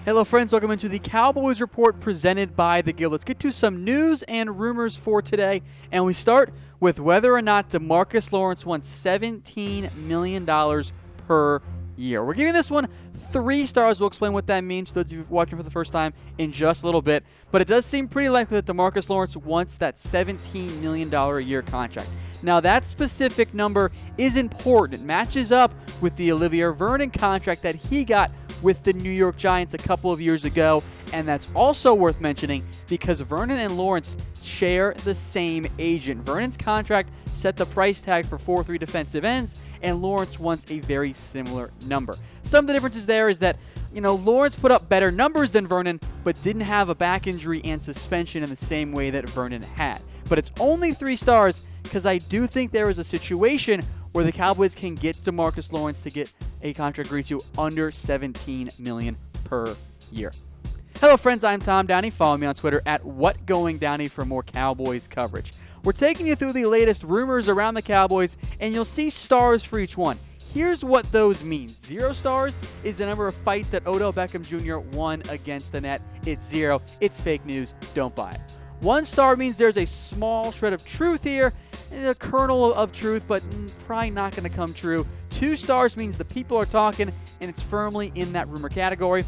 Hello friends, welcome into the Cowboys Report presented by The Guild. Let's get to some news and rumors for today, and we start with whether or not DeMarcus Lawrence wants $17 million per year. We're giving this one 3 stars. We'll explain what that means to those of you watching for the first time in just a little bit, but it does seem pretty likely that DeMarcus Lawrence wants that $17 million a year contract. Now, that specific number is important. It matches up with the Olivier Vernon contract that he got with the New York Giants a couple of years ago, and that's also worth mentioning because Vernon and Lawrence share the same agent. Vernon's contract set the price tag for 4-3 defensive ends, and Lawrence wants a very similar number. Some of the differences there is that, Lawrence put up better numbers than Vernon, but didn't have a back injury and suspension in the same way that Vernon had. But it's only 3 stars because I do think there is a situation where the Cowboys can get DeMarcus Lawrence to get a contract agreed to under $17 million per year. Hello friends, I'm Tom Downey. Follow me on Twitter at WhatGoingDowney for more Cowboys coverage. We're taking you through the latest rumors around the Cowboys, and you'll see stars for each one. Here's what those mean. 0 stars is the number of fights that Odell Beckham Jr. won against the net. It's 0. It's fake news. Don't buy it. 1 star means there's a small shred of truth here, a kernel of truth, but probably not going to come true. 2 stars means the people are talking, and it's firmly in that rumor category.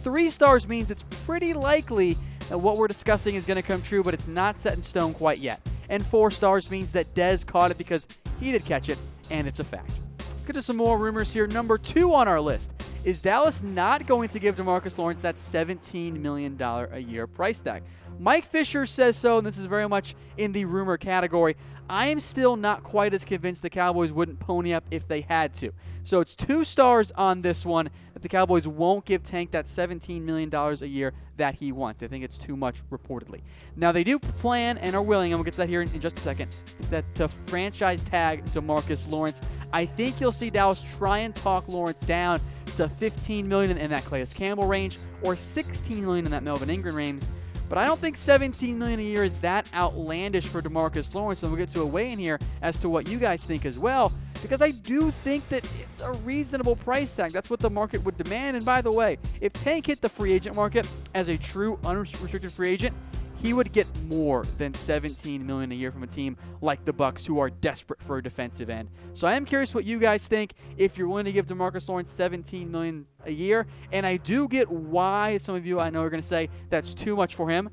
3 stars means it's pretty likely that what we're discussing is going to come true, but it's not set in stone quite yet. And 4 stars means that Dez caught it because he did catch it, and it's a fact. Let's get to some more rumors here. Number 2 on our list. Is Dallas not going to give DeMarcus Lawrence that $17 million a year price tag? Mike Fisher says so, and this is very much in the rumor category. I am still not quite as convinced the Cowboys wouldn't pony up if they had to. So it's 2 stars on this one that the Cowboys won't give Tank that $17 million a year that he wants. I think it's too much, reportedly. Now, they do plan and are willing, and we'll get to that here in just a second, that to franchise tag DeMarcus Lawrence. I think you'll see Dallas try and talk Lawrence down to $15 million in that Calais Campbell range or $16 million in that Melvin Ingram range. But I don't think $17 million a year is that outlandish for DeMarcus Lawrence, and we'll get to a weigh-in here as to what you guys think as well, because I do think that it's a reasonable price tag. That's what the market would demand. And by the way, if Tank hit the free agent market as a true unrestricted free agent, he would get more than $17 million a year from a team like the Bucs, who are desperate for a defensive end. So I am curious what you guys think, if you're willing to give DeMarcus Lawrence $17 million a year. And I do get why some of you I know are going to say that's too much for him,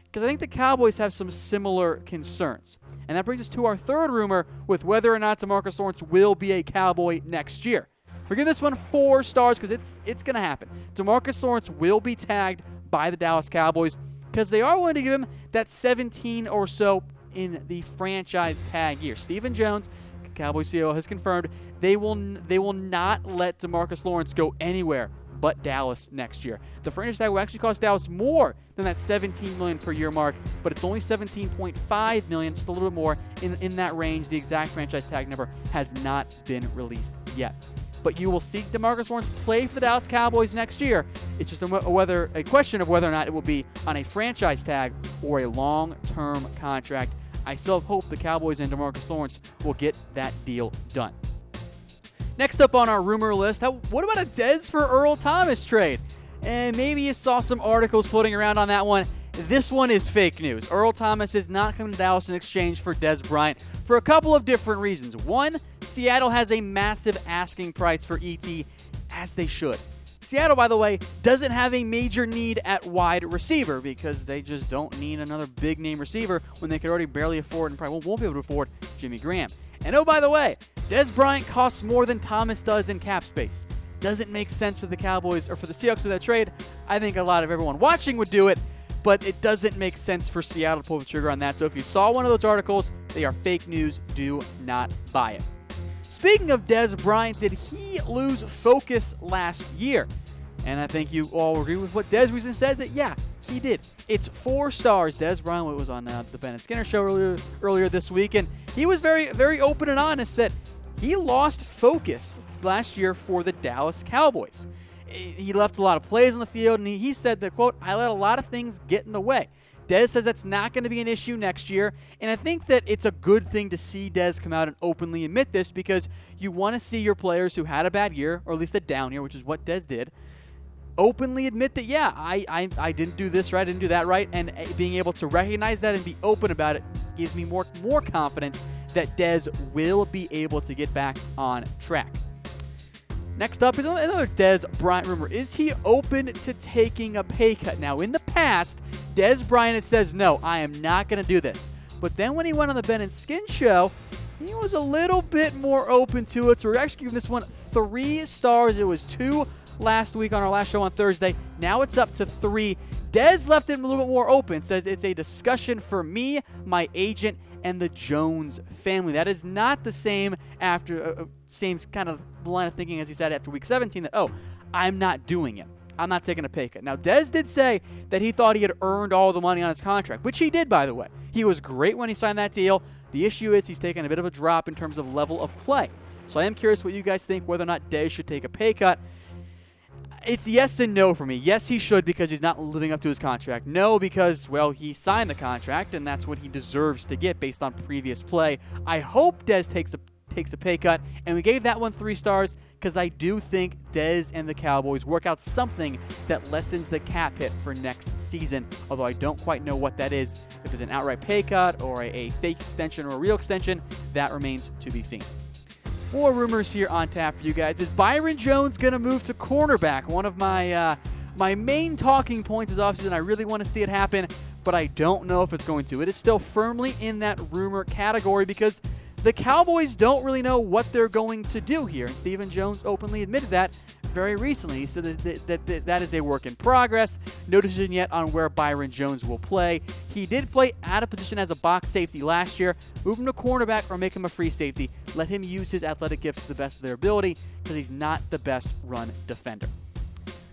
because I think the Cowboys have some similar concerns. And that brings us to our 3rd rumor with whether or not DeMarcus Lawrence will be a Cowboy next year. We're giving this one 4 stars because it's going to happen. DeMarcus Lawrence will be tagged by the Dallas Cowboys, because they are willing to give him that 17 or so in the franchise tag year. Stephen Jones, Cowboys CEO, has confirmed they will not let DeMarcus Lawrence go anywhere but Dallas next year. The franchise tag will actually cost Dallas more than that $17 million per year mark, but it's only $17.5 million, just a little bit more in that range. The exact franchise tag number has not been released yet. But you will see DeMarcus Lawrence play for the Dallas Cowboys next year. It's just a question of whether or not it will be on a franchise tag or a long-term contract. I still have hope the Cowboys and DeMarcus Lawrence will get that deal done. Next up on our rumor list, what about a Dez for Earl Thomas trade? And maybe you saw some articles floating around on that one. This one is fake news. Earl Thomas is not coming to Dallas in exchange for Dez Bryant for a couple of different reasons. One, Seattle has a massive asking price for ET, as they should. Seattle, by the way, doesn't have a major need at wide receiver because they just don't need another big-name receiver when they could already barely afford and probably won't be able to afford Jimmy Graham. And oh, by the way, Dez Bryant costs more than Thomas does in cap space. Doesn't make sense for the Cowboys or for the Seahawks with that trade. I think a lot of everyone watching would do it, but it doesn't make sense for Seattle to pull the trigger on that. So if you saw one of those articles, they are fake news. Do not buy it. Speaking of Dez Bryant, did he lose focus last year? And I think you all agree with what Dez recently said, that yeah, he did. It's 4 stars. Dez Bryant was on the Ben and Skinner show earlier this week, and he was very, very open and honest that he lost focus last year for the Dallas Cowboys. He left a lot of plays on the field, and he said that, quote, "I let a lot of things get in the way." Dez says that's not going to be an issue next year, and I think that it's a good thing to see Dez come out and openly admit this, because you want to see your players who had a bad year, or at least a down year, which is what Dez did, openly admit that, yeah, I didn't do this right, I didn't do that right, and being able to recognize that and be open about it gives me more confidence that Dez will be able to get back on track. Next up is another Dez Bryant rumor. Is he open to taking a pay cut? Now, in the past, Dez Bryant says, no, I am not going to do this. But then when he went on the Ben and Skin show, he was a little bit more open to it. So we're actually giving this one 3 stars. It was 2 last week on our last show on Thursday. Now it's up to 3. Dez left it a little bit more open. Says it's a discussion for me, my agent, and the Jones family. That is not the same same kind of line of thinking as he said after week 17 that, oh, I'm not doing it. I'm not taking a pay cut. Now, Dez did say that he thought he had earned all the money on his contract, which he did, by the way. He was great when he signed that deal. The issue is he's taken a bit of a drop in terms of level of play. So I am curious what you guys think, whether or not Dez should take a pay cut. It's yes and no for me. Yes, he should because he's not living up to his contract. No, because, well, he signed the contract, and that's what he deserves to get based on previous play. I hope Dez takes a pay cut, and we gave that one 3 stars because I do think Dez and the Cowboys work out something that lessens the cap hit for next season, although I don't quite know what that is. If it's an outright pay cut or a fake extension or a real extension, that remains to be seen. More rumors here on tap for you guys. Is Byron Jones going to move to cornerback? One of my my main talking points is offseason. I really want to see it happen, but I don't know if it's going to. It is still firmly in that rumor category because the Cowboys don't really know what they're going to do here, and Stephen Jones openly admitted that very recently. He said that is a work in progress. No decision yet on where Byron Jones will play. He did play out of position as a box safety last year. Move him to cornerback or make him a free safety. Let him use his athletic gifts to the best of their ability because he's not the best run defender.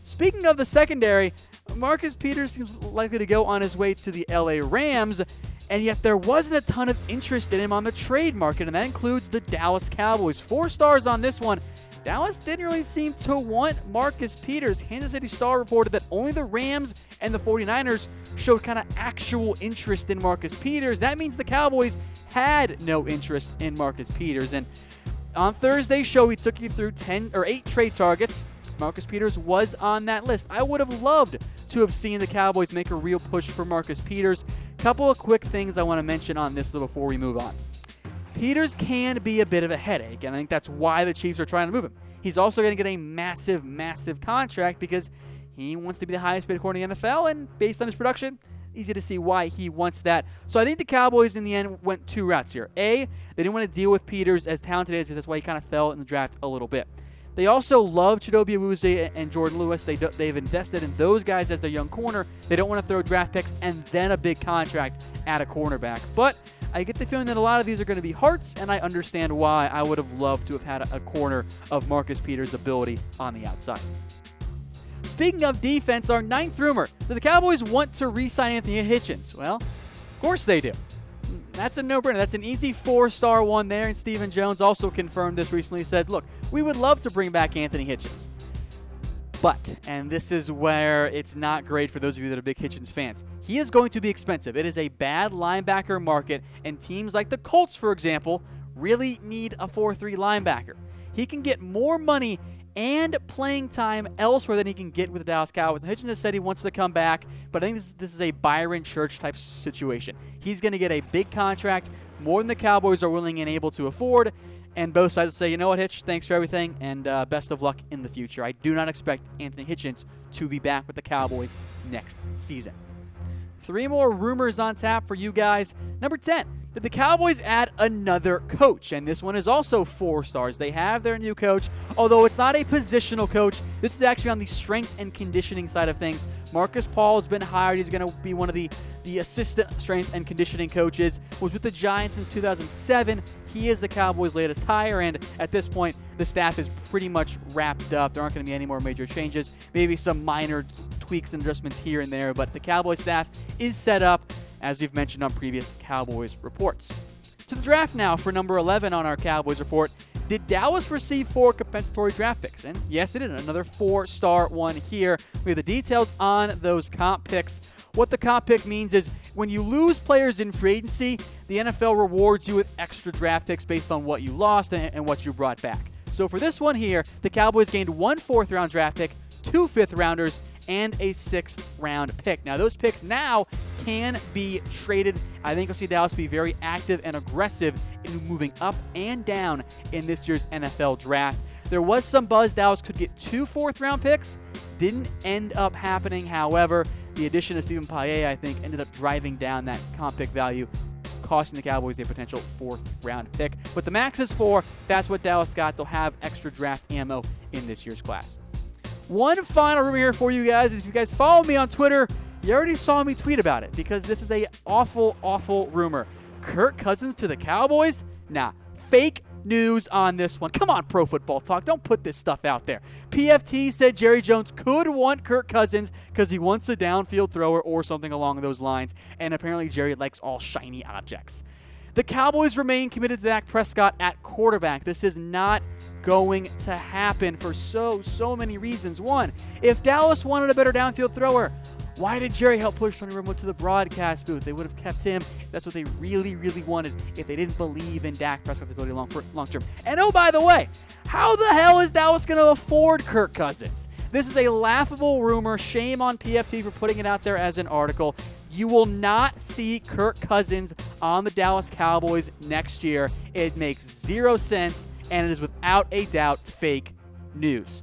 Speaking of the secondary, Marcus Peters seems likely to go on his way to the LA Rams, and yet there wasn't a ton of interest in him on the trade market, and that includes the Dallas Cowboys. 4 stars on this one. Dallas didn't really seem to want Marcus Peters. Kansas City Star reported that only the Rams and the 49ers showed kind of actual interest in Marcus Peters. That means the Cowboys had no interest in Marcus Peters. And on Thursday's show, we took you through 8 trade targets. Marcus Peters was on that list. I would have loved to have seen the Cowboys make a real push for Marcus Peters. Couple of quick things I want to mention on this before we move on. Peters can be a bit of a headache, and I think that's why the Chiefs are trying to move him. He's also going to get a massive, massive contract because he wants to be the highest paid corner in the NFL, and based on his production, easy to see why he wants that. So I think the Cowboys in the end went 2 routes here. A, they didn't want to deal with Peters as talented as he is. That's why he kind of fell in the draft a little bit. They also love Chidobe Awuzie and Jordan Lewis. They've invested in those guys as their young corner. They don't want to throw draft picks and then a big contract at a cornerback. But I get the feeling that a lot of these are going to be hearts, and I understand why. I would have loved to have had a corner of Marcus Peters' ability on the outside. Speaking of defense, our 9th rumor, that the Cowboys want to re-sign Anthony Hitchens. Well, of course they do. That's a no-brainer. That's an easy 4-star one there, and Stephen Jones also confirmed this recently. He said, look, we would love to bring back Anthony Hitchens. But, and this is where it's not great for those of you that are big Hitchens fans, he is going to be expensive. It is a bad linebacker market, and teams like the Colts, for example, really need a 4-3 linebacker. He can get more money and playing time elsewhere than he can get with the Dallas Cowboys. And Hitchens has said he wants to come back, but I think this is a Byron Church type situation. He's going to get a big contract, more than the Cowboys are willing and able to afford, and both sides will say, you know what, Hitch, thanks for everything, and best of luck in the future. I do not expect Anthony Hitchens to be back with the Cowboys next season. 3 more rumors on tap for you guys. Number 10, did the Cowboys add another coach? And this one is also 4 stars. They have their new coach, although it's not a positional coach. This is actually on the strength and conditioning side of things. Marcus Paul has been hired. He's going to be one of the assistant strength and conditioning coaches. Was with the Giants since 2007. He is the Cowboys' latest hire, and at this point, the staff is pretty much wrapped up. There aren't going to be any more major changes. Maybe some minor tweaks and adjustments here and there, but the Cowboys staff is set up, as we've mentioned on previous Cowboys reports. To the draft now for number 11 on our Cowboys report. Did Dallas receive 4 compensatory draft picks? And yes, they did. Another 4-star one here. We have the details on those comp picks. What the comp pick means is when you lose players in free agency, the NFL rewards you with extra draft picks based on what you lost and what you brought back. So for this one here, the Cowboys gained 1 4th-round draft pick, 2 5th-rounders, and a 6th-round pick. Now, those picks now can be traded. I think you'll see Dallas be very active and aggressive in moving up and down in this year's NFL draft. There was some buzz Dallas could get 2 4th-round picks. Didn't end up happening, however. The addition of Stephen Paillet, I think, ended up driving down that comp pick value, costing the Cowboys a potential 4th-round pick. But the max is 4. That's what Dallas got. They'll have extra draft ammo in this year's class. One final rumor here for you guys. If you guys follow me on Twitter, you already saw me tweet about it because this is a awful, awful rumor. Kirk Cousins to the Cowboys? Nah, fake news on this one. Come on, Pro Football Talk. Don't put this stuff out there. PFT said Jerry Jones could want Kirk Cousins because he wants a downfield thrower or something along those lines, and apparently Jerry likes all shiny objects. The Cowboys remain committed to Dak Prescott at quarterback. This is not going to happen for so many reasons. One, if Dallas wanted a better downfield thrower, why did Jerry help push Tony Romo to the broadcast booth? They would have kept him. That's what they really, really wanted if they didn't believe in Dak Prescott's ability long term. And oh, by the way, how the hell is Dallas going to afford Kirk Cousins? This is a laughable rumor. Shame on PFT for putting it out there as an article. You will not see Kirk Cousins on the Dallas Cowboys next year. It makes 0 sense, and it is without a doubt fake news.